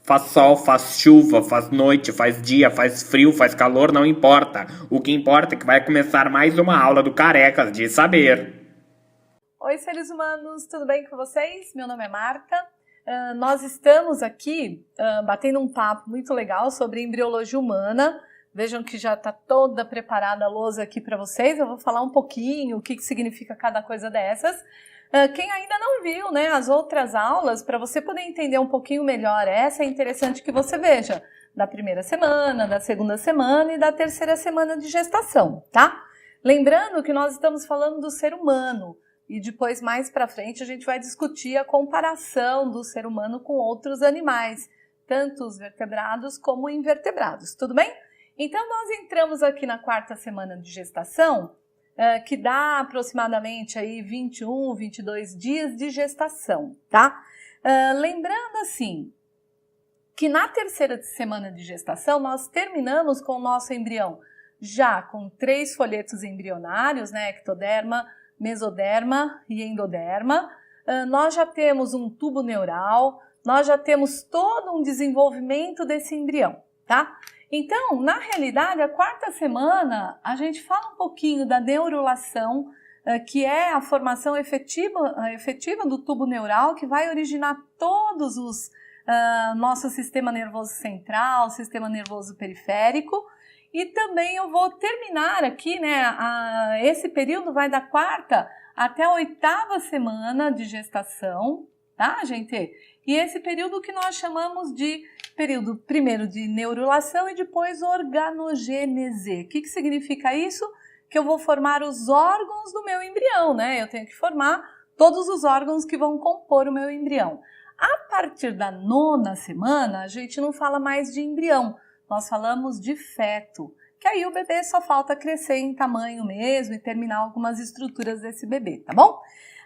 Faz sol, faz chuva, faz noite, faz dia, faz frio, faz calor, não importa. O que importa é que vai começar mais uma aula do Carecas de Saber. Oi, seres humanos, tudo bem com vocês? Meu nome é Marta. Nós estamos aqui batendo um papo muito legal sobre embriologia humana. Vejam que já está toda preparada a lousa aqui para vocês. Eu vou falar um pouquinho o que significa cada coisa dessas. Quem ainda não viu, né, as outras aulas, para você poder entender um pouquinho melhor essa, é interessante que você veja da primeira semana, da segunda semana e da terceira semana de gestação, tá? Lembrando que nós estamos falando do ser humano e depois, mais para frente, a gente vai discutir a comparação do ser humano com outros animais, tanto os vertebrados como invertebrados, tudo bem? Então, nós entramos aqui na quarta semana de gestação, que dá aproximadamente aí 21, 22 dias de gestação, tá? Lembrando assim, que na terceira semana de gestação nós terminamos com o nosso embrião já com 3 folhetos embrionários, né? Ectoderma, mesoderma e endoderma. Nós já temos um tubo neural, nós já temos todo um desenvolvimento desse embrião, tá? Então, na realidade, a quarta semana, a gente fala um pouquinho da neurulação, que é a formação efetiva do tubo neural, que vai originar todos os nosso sistema nervoso central, sistema nervoso periférico. E também eu vou terminar aqui, né, esse período vai da quarta até a 8ª semana de gestação, tá, gente? E esse período que nós chamamos de período primeiro de neurulação e depois organogênese. O que significa isso? Que eu vou formar os órgãos do meu embrião, né? Eu tenho que formar todos os órgãos que vão compor o meu embrião. A partir da 9ª semana, a gente não fala mais de embrião, nós falamos de feto, que aí o bebê só falta crescer em tamanho mesmo e terminar algumas estruturas desse bebê, tá bom?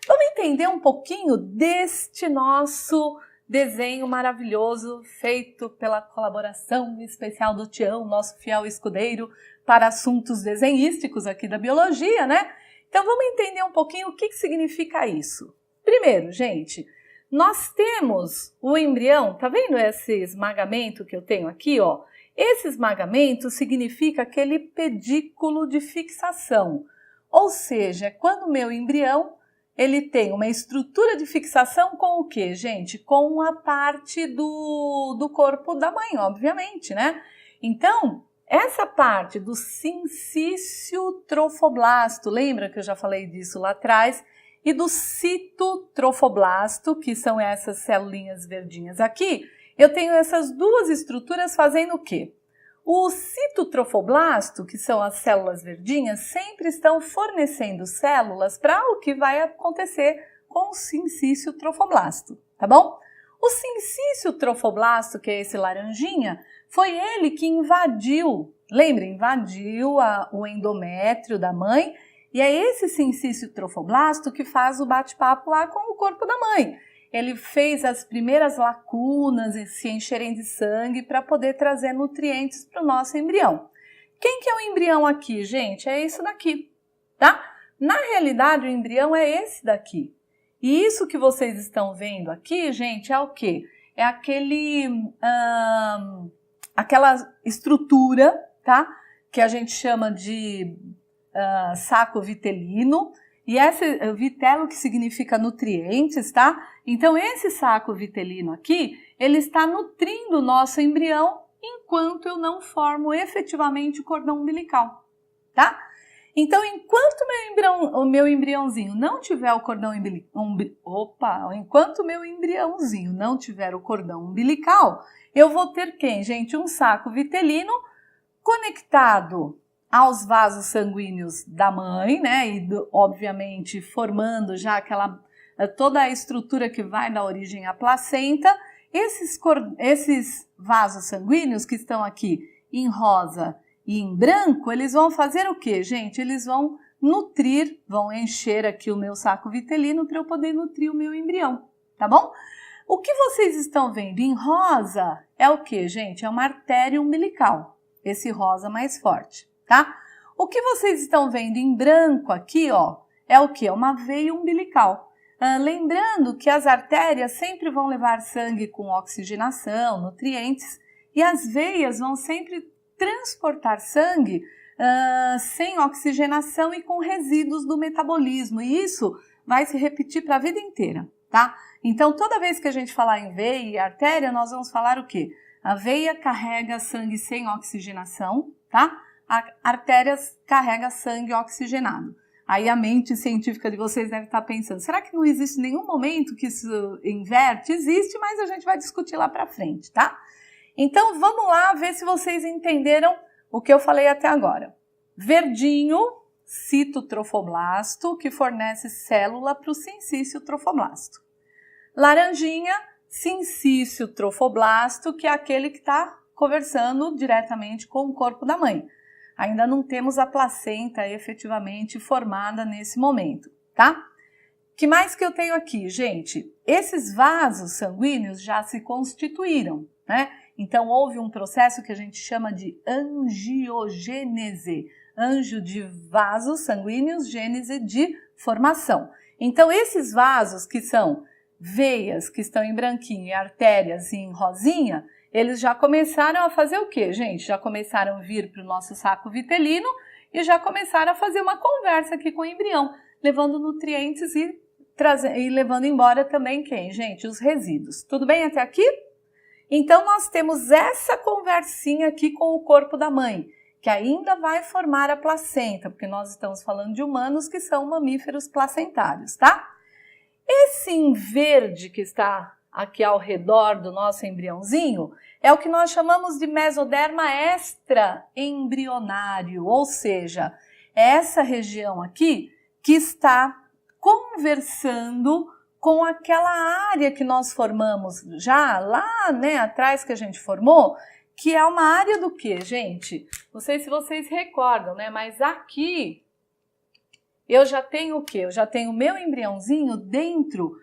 Vamos entender um pouquinho deste nosso desenho maravilhoso feito pela colaboração especial do Tião, nosso fiel escudeiro para assuntos desenhísticos aqui da biologia, né? Então vamos entender um pouquinho o que significa isso. Primeiro, gente, nós temos o embrião, tá vendo esse esmagamento que eu tenho aqui, ó? Esse esmagamento significa aquele pedículo de fixação, ou seja, é quando o meu embrião ele tem uma estrutura de fixação com o quê, gente? Com a parte do corpo da mãe, obviamente, né? Então, essa parte do sincício trofoblasto, lembra que eu já falei disso lá atrás? E do citotrofoblasto, que são essas celulinhas verdinhas aqui, eu tenho essas duas estruturas fazendo o quê? O citotrofoblasto, que são as células verdinhas, sempre estão fornecendo células para o que vai acontecer com o sincício trofoblasto, tá bom? O sincício trofoblasto, que é esse laranjinha, foi ele que invadiu, lembra, invadiu o endométrio da mãe, e é esse sincício trofoblasto que faz o bate-papo lá com o corpo da mãe. Ele fez as primeiras lacunas e se encherem de sangue para poder trazer nutrientes para o nosso embrião. Quem que é o embrião aqui, gente? É isso daqui, tá? Na realidade, o embrião é esse daqui. E isso que vocês estão vendo aqui, gente, é o quê? É aquela estrutura, tá? Que a gente chama de saco vitelino. E esse vitelo que significa nutrientes, tá? Então, esse saco vitelino aqui, ele está nutrindo o nosso embrião enquanto eu não formo efetivamente o cordão umbilical, tá? Então, enquanto o meu embriãozinho não tiver o cordão enquanto o meu embriãozinho não tiver o cordão umbilical, eu vou ter quem, gente? Um saco vitelino conectado aos vasos sanguíneos da mãe, né, e obviamente formando já toda a estrutura que vai dar origem à placenta. Esses vasos sanguíneos que estão aqui em rosa e em branco, eles vão fazer o quê, gente? Eles vão nutrir, vão encher aqui o meu saco vitelino para eu poder nutrir o meu embrião, tá bom? O que vocês estão vendo em rosa é o quê, gente? É uma artéria umbilical, esse rosa mais forte. Tá? O que vocês estão vendo em branco aqui, ó, é o que? É uma veia umbilical. Lembrando que as artérias sempre vão levar sangue com oxigenação, nutrientes, e as veias vão sempre transportar sangue sem oxigenação e com resíduos do metabolismo. E isso vai se repetir para a vida inteira, tá? Então, toda vez que a gente falar em veia e artéria, nós vamos falar o quê? A veia carrega sangue sem oxigenação, tá? A artéria carrega sangue oxigenado. Aí a mente científica de vocês deve estar pensando, será que não existe nenhum momento que isso inverte? Existe, mas a gente vai discutir lá para frente, tá? Então, vamos lá ver se vocês entenderam o que eu falei até agora. Verdinho, citotrofoblasto, que fornece célula para o sincício trofoblasto. Laranjinha, sincício trofoblasto, que é aquele que está conversando diretamente com o corpo da mãe. Ainda não temos a placenta efetivamente formada nesse momento, tá? Que mais que eu tenho aqui, gente? Esses vasos sanguíneos já se constituíram, né? Então, houve um processo que a gente chama de angiogênese. Anjo de vasos sanguíneos, gênese de formação. Então, esses vasos que são veias, que estão em branquinho, e artérias em rosinha, eles já começaram a fazer o quê, gente? Já começaram a vir para o nosso saco vitelino e já começaram a fazer uma conversa aqui com o embrião, levando nutrientes e levando embora também quem, gente? Os resíduos. Tudo bem até aqui? Então, nós temos essa conversinha aqui com o corpo da mãe, que ainda vai formar a placenta, porque nós estamos falando de humanos que são mamíferos placentários, tá? Esse em verde que está aqui ao redor do nosso embriãozinho é o que nós chamamos de mesoderma extraembrionário, ou seja, é essa região aqui que está conversando com aquela área que nós formamos já lá, né, atrás que a gente formou, que é uma área do quê, gente? Não sei se vocês recordam, né, mas aqui eu já tenho o quê? Eu já tenho o meu embriãozinho dentro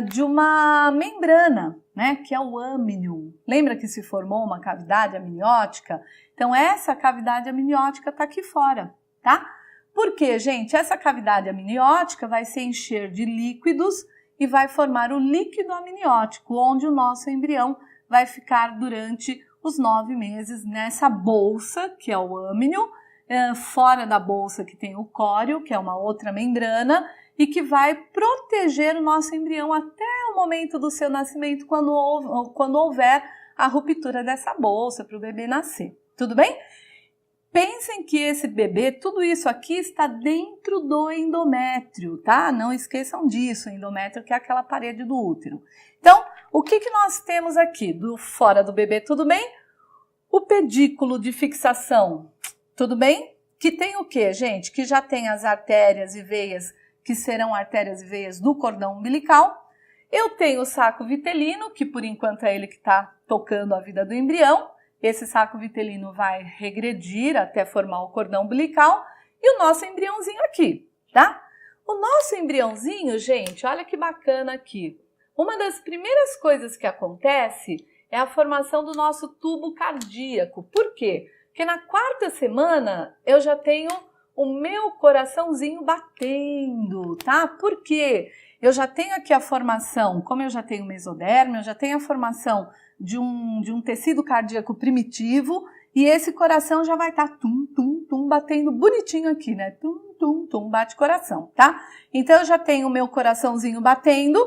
de uma membrana, né, que é o âmnion. Lembra que se formou uma cavidade amniótica? Então, essa cavidade amniótica está aqui fora, tá? Por quê, gente? Essa cavidade amniótica vai se encher de líquidos e vai formar o líquido amniótico, onde o nosso embrião vai ficar durante os 9 meses nessa bolsa, que é o âmnion, fora da bolsa que tem o córeo, que é uma outra membrana, e que vai proteger o nosso embrião até o momento do seu nascimento, quando houver a ruptura dessa bolsa para o bebê nascer. Tudo bem? Pensem que esse bebê, tudo isso aqui está dentro do endométrio, tá? Não esqueçam disso, o endométrio que é aquela parede do útero. Então, o que nós temos aqui? Fora do bebê, tudo bem? O pedículo de fixação, tudo bem? Que tem o quê, gente? Que já tem as artérias e veias, que serão artérias e veias do cordão umbilical. Eu tenho o saco vitelino, que por enquanto é ele que está tocando a vida do embrião. Esse saco vitelino vai regredir até formar o cordão umbilical. E o nosso embriãozinho aqui, tá? O nosso embriãozinho, gente, olha que bacana aqui. Uma das primeiras coisas que acontece é a formação do nosso tubo cardíaco. Por quê? Porque na 4ª semana eu já tenho o meu coraçãozinho batendo, tá? Por quê? Eu já tenho aqui a formação, como eu já tenho mesoderma, eu já tenho a formação de um tecido cardíaco primitivo e esse coração já vai estar tum, tum, tum, batendo bonitinho aqui, né? Tum, tum, tum, bate coração, tá? Então, eu já tenho o meu coraçãozinho batendo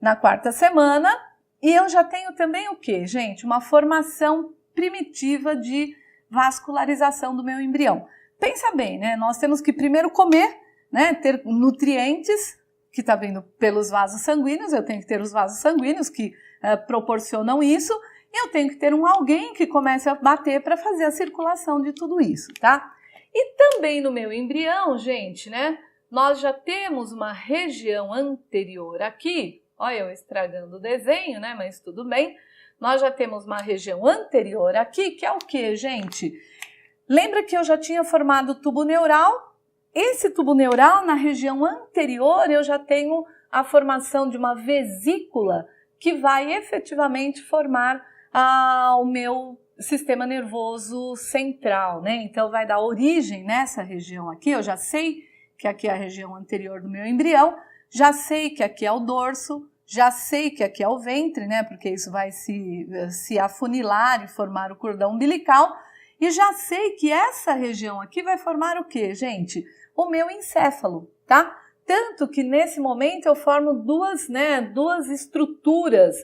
na 4ª semana e eu já tenho também o quê, gente? Uma formação primitiva de vascularização do meu embrião. Pensa bem, né? Nós temos que primeiro comer, né? Ter nutrientes que está vindo pelos vasos sanguíneos, eu tenho que ter os vasos sanguíneos que proporcionam isso, e eu tenho que ter alguém que comece a bater para fazer a circulação de tudo isso, tá? E também no meu embrião, gente, né? Nós já temos uma região anterior aqui, olha eu estragando o desenho, né? Mas tudo bem. Nós já temos uma região anterior aqui, que é o que, gente? Lembra que eu já tinha formado o tubo neural? Esse tubo neural, na região anterior, eu já tenho a formação de uma vesícula que vai efetivamente formar o meu sistema nervoso central, né? Então, vai dar origem nessa região aqui, eu já sei que aqui é a região anterior do meu embrião, já sei que aqui é o dorso, já sei que aqui é o ventre, né? Porque isso vai se afunilar e formar o cordão umbilical. E já sei que essa região aqui vai formar o quê, gente? O meu encéfalo, tá? Tanto que nesse momento eu formo duas estruturas,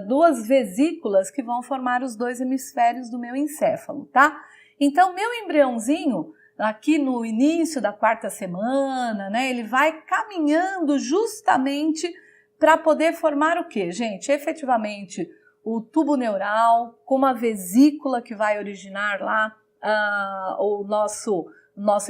duas vesículas que vão formar os dois hemisférios do meu encéfalo, tá? Então, meu embriãozinho, aqui no início da 4ª semana, né, ele vai caminhando justamente para poder formar o quê, gente? Efetivamente, o tubo neural com uma vesícula que vai originar lá o nosso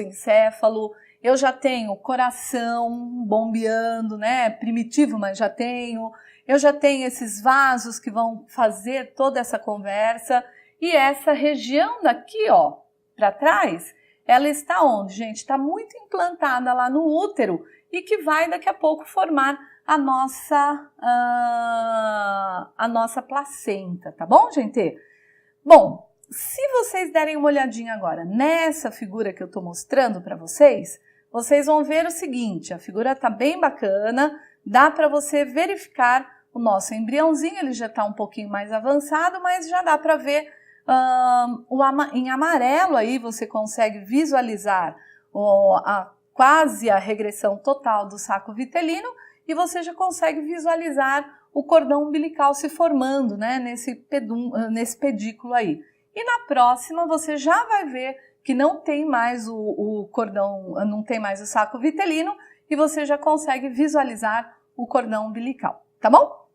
encéfalo. Eu já tenho coração bombeando, né? Primitivo, mas já tenho. Eu já tenho esses vasos que vão fazer toda essa conversa. E essa região daqui, ó, para trás, ela está onde, gente? Está muito implantada lá no útero e que vai daqui a pouco formar a nossa placenta, tá bom, gente? Bom, se vocês derem uma olhadinha agora nessa figura que eu tô mostrando para vocês, vocês vão ver o seguinte, a figura tá bem bacana, dá para você verificar o nosso embriãozinho, ele já tá um pouquinho mais avançado, mas já dá para ver em amarelo aí você consegue visualizar quase a regressão total do saco vitelino e você já consegue visualizar o cordão umbilical se formando, né, nesse pedículo aí. E na próxima você já vai ver que não tem mais o cordão, não tem mais o saco vitelino e você já consegue visualizar o cordão umbilical, tá bom?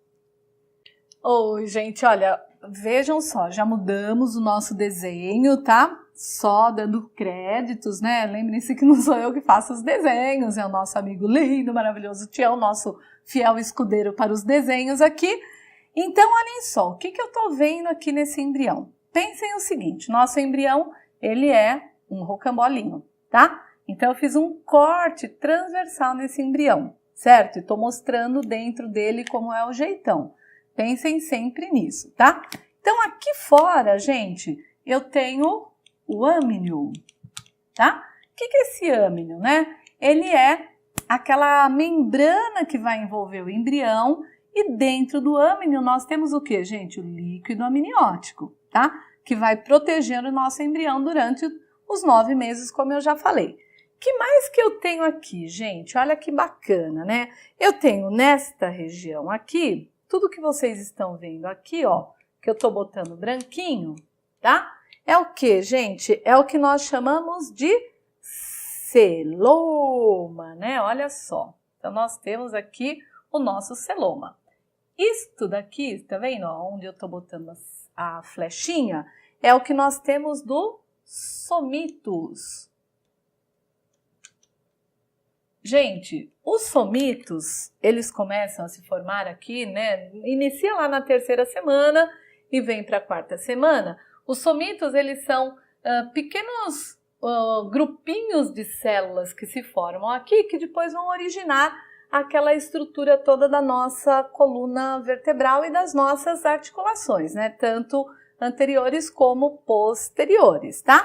Oi, gente, olha, vejam só, já mudamos o nosso desenho, tá? Só dando créditos, né? Lembrem-se que não sou eu que faço os desenhos, é o nosso amigo lindo, maravilhoso Tião, nosso fiel escudeiro para os desenhos aqui. Então, olhem só, o que eu tô vendo aqui nesse embrião? Pensem o seguinte, nosso embrião, ele é um rocambolinho, tá? Então, eu fiz um corte transversal nesse embrião, certo? E tô mostrando dentro dele como é o jeitão. Pensem sempre nisso, tá? Então, aqui fora, gente, eu tenho o âmnio, tá? O que é esse âmnio, né? Ele é aquela membrana que vai envolver o embrião e dentro do âmnio nós temos o que, gente? O líquido amniótico, tá? Que vai proteger o nosso embrião durante os 9 meses, como eu já falei. Que mais que eu tenho aqui, gente? Olha que bacana, né? Eu tenho nesta região aqui, tudo que vocês estão vendo aqui, ó, que eu tô botando branquinho, tá? É o que, gente? É o que nós chamamos de celoma, né? Olha só. Então, nós temos aqui o nosso celoma. Isto daqui, tá vendo? Onde eu tô botando a flechinha, é o que nós temos do somitos. Gente, os somitos, eles começam a se formar aqui, né? Inicia lá na 3ª semana e vem para a 4ª semana. Os somitos, eles são pequenos grupinhos de células que se formam aqui, que depois vão originar aquela estrutura toda da nossa coluna vertebral e das nossas articulações, né? Tanto anteriores como posteriores, tá?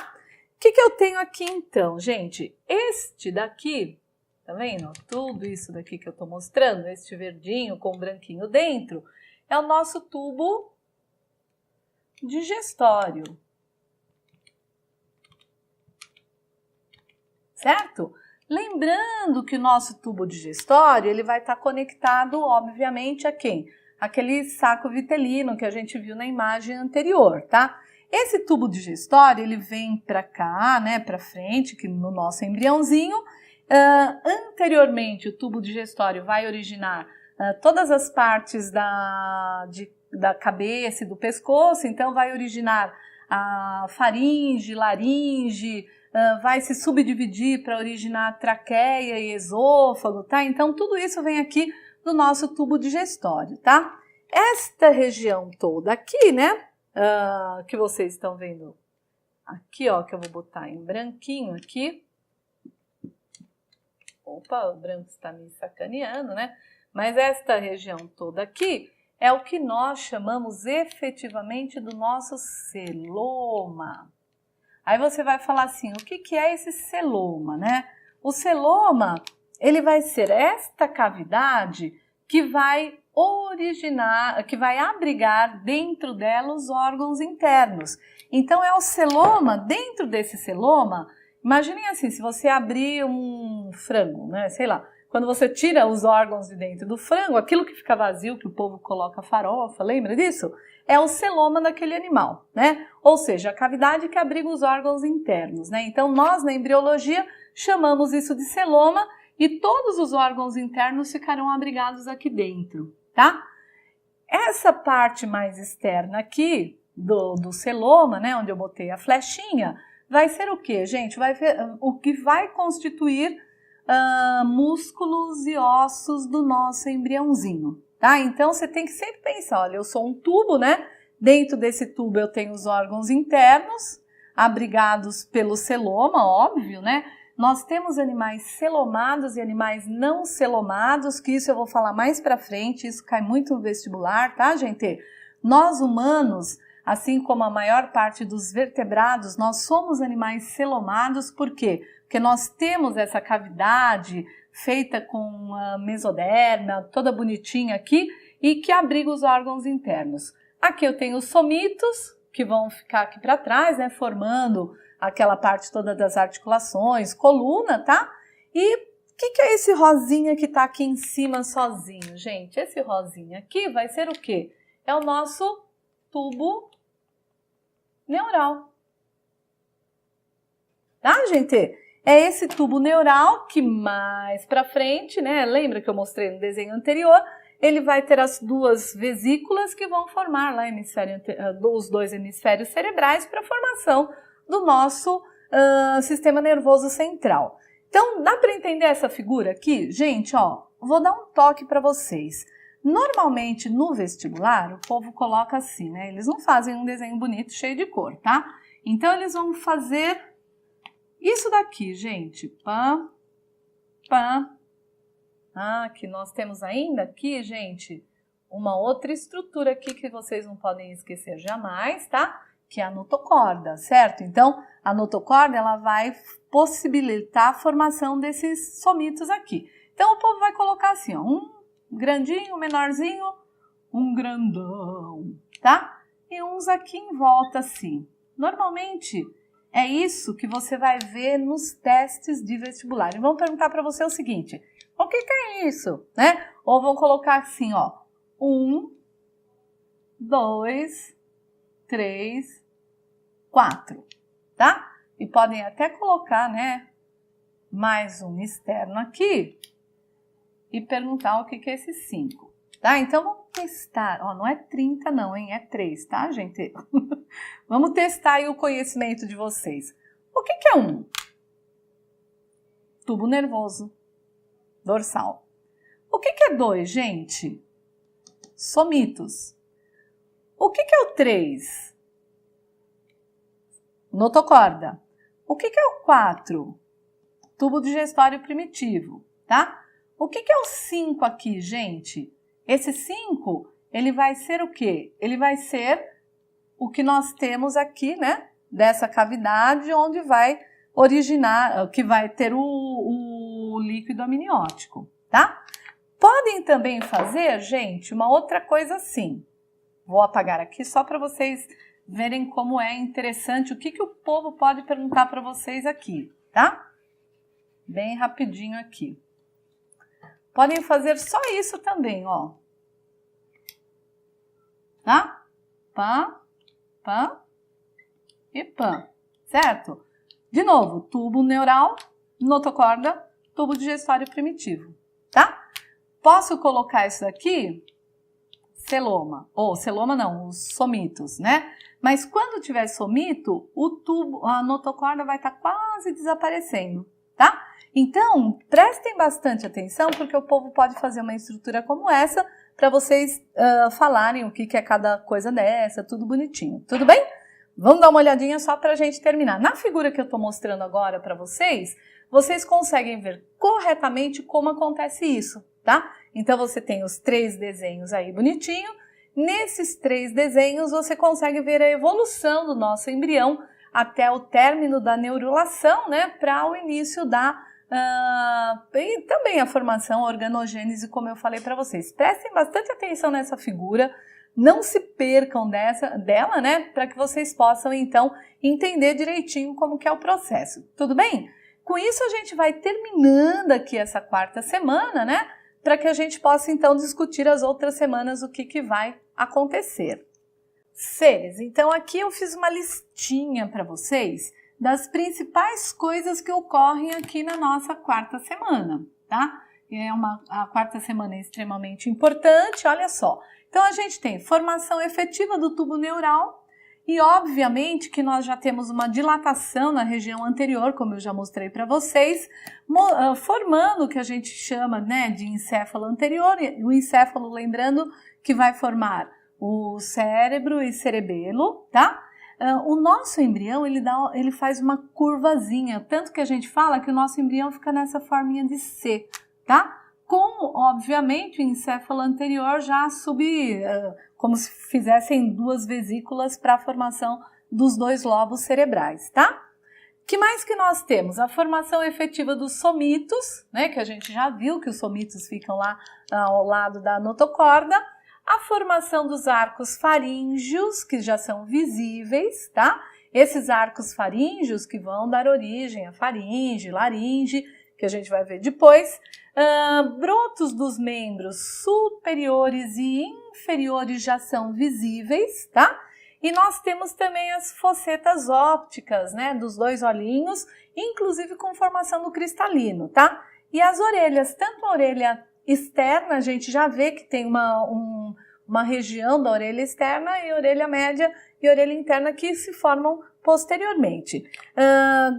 O que eu tenho aqui então, gente? Este daqui, tá vendo? Tudo isso daqui que eu tô mostrando, este verdinho com branquinho dentro, é o nosso tubo digestório. Certo? Lembrando que o nosso tubo digestório, ele vai estar conectado, obviamente, a quem? Aquele saco vitelino que a gente viu na imagem anterior, tá? Esse tubo digestório, ele vem para cá, né, para frente, que no nosso embriãozinho. Anteriormente, o tubo digestório vai originar todas as partes da cabeça e do pescoço, então vai originar a faringe, laringe, vai se subdividir para originar traqueia e esôfago, tá? Então, tudo isso vem aqui do nosso tubo digestório, tá? Esta região toda aqui, né, que vocês estão vendo aqui, ó, que eu vou botar em branquinho aqui. Opa, o branco está me sacaneando, né? Mas esta região toda aqui é o que nós chamamos efetivamente do nosso celoma. Aí você vai falar assim, o que é esse celoma, né? O celoma, ele vai ser esta cavidade que vai originar, que vai abrigar dentro dela os órgãos internos. Então é o celoma, dentro desse celoma, imaginem assim, se você abrir um frango, né, sei lá, quando você tira os órgãos de dentro do frango, aquilo que fica vazio, que o povo coloca farofa, lembra disso? É o celoma daquele animal, né? Ou seja, a cavidade que abriga os órgãos internos, né? Então nós na embriologia chamamos isso de celoma e todos os órgãos internos ficarão abrigados aqui dentro, tá? Essa parte mais externa aqui do celoma, né, onde eu botei a flechinha, vai ser o que, gente? Vai ver o que vai constituir músculos e ossos do nosso embriãozinho, tá? Então você tem que sempre pensar, olha, eu sou um tubo, né? Dentro desse tubo eu tenho os órgãos internos, abrigados pelo celoma, óbvio, né? Nós temos animais celomados e animais não celomados, que isso eu vou falar mais pra frente, isso cai muito no vestibular, tá, gente? Nós humanos, assim como a maior parte dos vertebrados, nós somos animais celomados, por quê? Porque nós temos essa cavidade feita com a mesoderma, toda bonitinha aqui, e que abriga os órgãos internos. Aqui eu tenho os somitos, que vão ficar aqui para trás, né, formando aquela parte toda das articulações, coluna, tá? E o que é esse rosinha que tá aqui em cima sozinho, gente? Esse rosinha aqui vai ser o quê? É o nosso tubo neural. Tá, gente? É esse tubo neural que mais pra frente, né? Lembra que eu mostrei no desenho anterior? Ele vai ter as duas vesículas que vão formar lá os dois hemisférios cerebrais para a formação do nosso sistema nervoso central. Então, dá para entender essa figura aqui? Gente, ó, vou dar um toque para vocês. Normalmente, no vestibular, o povo coloca assim, né? Eles não fazem um desenho bonito, cheio de cor, tá? Então, eles vão fazer isso daqui, gente. Pá, pá. Ah, que nós temos ainda aqui, gente, uma outra estrutura aqui que vocês não podem esquecer jamais, tá? Que é a notocorda, certo? Então, a notocorda, ela vai possibilitar a formação desses somitos aqui. Então, o povo vai colocar assim, ó, um grandinho, menorzinho, um grandão, tá? E uns aqui em volta, assim. Normalmente, é isso que você vai ver nos testes de vestibular. E vão perguntar para você o seguinte, o que é isso, né? Ou vão colocar assim, ó, 1, 2, 3, 4, tá? E podem até colocar, né, mais um externo aqui e perguntar o que é esse 5, tá? Então, vamos testar. Ó, não é 30 não, hein? É 3, tá, gente? Vamos testar aí o conhecimento de vocês. O que é 1? Tubo nervoso dorsal. O que é 2, gente? Somitos. O que é o 3? Notocorda. O que é o 4? Tubo digestório primitivo, tá? O que é o 5 aqui, gente? Esse 5, ele vai ser o quê? Ele vai ser o que nós temos aqui, né? Dessa cavidade onde vai originar, que vai ter o líquido amniótico, tá? Podem também fazer, gente, uma outra coisa assim. Vou apagar aqui só para vocês verem como é interessante, o que o povo pode perguntar para vocês aqui, tá? Bem rapidinho aqui. Podem fazer só isso também, ó. Tá? Pá, pá e pá, certo? De novo, tubo neural, notocorda, tubo digestório primitivo, tá? Posso colocar isso aqui? Celoma, ou celoma não, os somitos, né? Mas quando tiver somito, o tubo, a notocorda vai estar quase desaparecendo, tá? Então, prestem bastante atenção, porque o povo pode fazer uma estrutura como essa para vocês falarem o que é cada coisa dessa, tudo bonitinho, tudo bem? Vamos dar uma olhadinha só para a gente terminar. Na figura que eu estou mostrando agora para vocês, vocês conseguem ver corretamente como acontece isso, tá? Então, você tem os 3 desenhos aí bonitinho. Nesses 3 desenhos, você consegue ver a evolução do nosso embrião até o término da neurulação, né? Para o início da E também a formação, a organogênese, como eu falei para vocês. Prestem bastante atenção nessa figura, não se percam dela, né? Para que vocês possam, então, entender direitinho como que é o processo. Tudo bem? Com isso, a gente vai terminando aqui essa quarta semana, né? Para que a gente possa, então, discutir as outras semanas o que vai acontecer. Seres, então aqui eu fiz uma listinha para vocês das principais coisas que ocorrem aqui na nossa quarta semana, tá? A quarta semana é extremamente importante, olha só. Então a gente tem formação efetiva do tubo neural e obviamente que nós já temos uma dilatação na região anterior, como eu já mostrei para vocês, formando o que a gente chama, né, de encéfalo anterior. O encéfalo, lembrando que vai formar o cérebro e cerebelo, tá? O nosso embrião, ele faz uma curvazinha, tanto que a gente fala que o nosso embrião fica nessa forminha de C, tá? Com, obviamente, o encéfalo anterior já como se fizessem duas vesículas para a formação dos dois lobos cerebrais, tá? Que mais que nós temos? A formação efetiva dos somitos, né? Que a gente já viu que os somitos ficam lá ao lado da notocorda. A formação dos arcos faríngeos, que já são visíveis, tá? Esses arcos faríngeos que vão dar origem a faringe, laringe, que a gente vai ver depois. Brotos dos membros superiores e inferiores já são visíveis, tá? E nós temos também as fossetas ópticas, né? Dos dois olhinhos, inclusive com formação do cristalino, tá? E as orelhas, tanto a orelha externa, a gente já vê que tem uma região da orelha externa e orelha média e orelha interna que se formam posteriormente.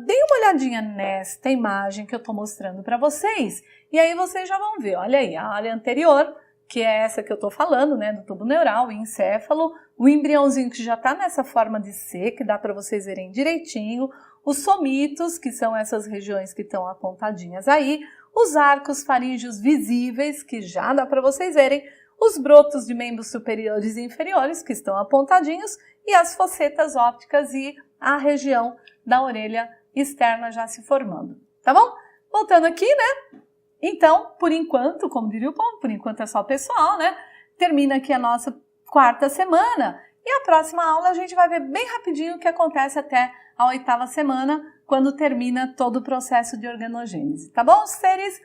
Deem uma olhadinha nesta imagem que eu estou mostrando para vocês e aí vocês já vão ver, olha aí, a área anterior, que é essa que eu estou falando, né, do tubo neural, o encéfalo, o embriãozinho que já está nessa forma de C, que dá para vocês verem direitinho, os somitos, que são essas regiões que estão apontadinhas aí, os arcos faríngeos visíveis, que já dá para vocês verem, os brotos de membros superiores e inferiores, que estão apontadinhos, e as fossetas ópticas e a região da orelha externa já se formando, tá bom? Voltando aqui, né? Então, por enquanto, como diria o povo, por enquanto é só pessoal, né? Termina aqui a nossa quarta semana e a próxima aula a gente vai ver bem rapidinho o que acontece até a oitava semana, quando termina todo o processo de organogênese, tá bom, seres?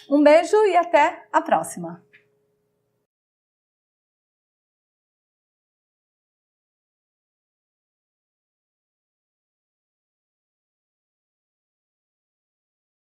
Um beijo e até a próxima!